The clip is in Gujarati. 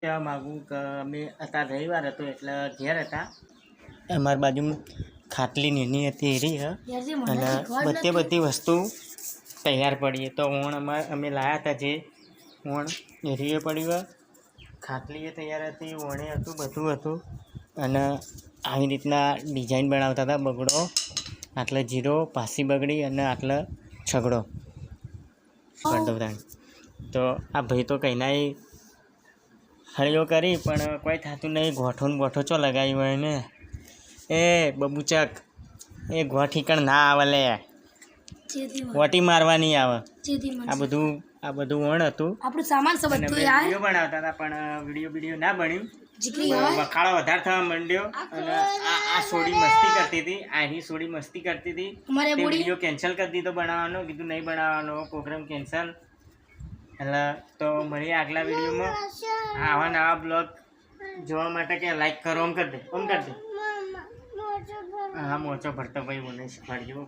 કહેવા માગું કે અમે અત્યારે રવિવાર હતો એટલે ઘેર હતા. અમારી બાજુમાં ખાટલી નાની હતી એરી અને બધી વસ્તુ તૈયાર પડી. તો અમે લાવ્યા હતા જે એરીએ પડી, ખાટલીએ તૈયાર હતી, ઓણે હતું, બધું હતું. અને આવી રીતના ડિઝાઇન બનાવતા હતા. બગડો, આટલે જીરો, પાસી બગડી અને આટલે છગડો તો આ ભાઈ તો કહીનાય હળીઓ કરી પણ કોઈ થતું નહીં. ગોઠો ને બોઠો ચો લગાવી હોય ને એ બબુચક એ ગોઠ ઠીકણ ના આવે લે, ગોટી મારવાની આવે. આ બધું વણ હતું. આપણું સામાન સબ બધું યાર વિડીયો બનાવતા હતા પણ વિડીયો ના બન્યું. બખાડો વધારે થવા માંડ્યો અને આ સોડી મસ્તી કરતી હતી. આની સોડી મસ્તી કરતી હતી. વિડીયો કેન્સલ કરી દીધો બનાવવાનો. કીધું નહીં બનાવવાનો, પ્રોગ્રામ કેન્સલ. એટલે તો મળીએ આગલા વિડીયોમાં. આવા નવા બ્લોગ જોવા માટે કે લાઈક કરો. ઓમ કરી દે. હા, મોચો ભરતો ભાઈ મને શીખવાડજો.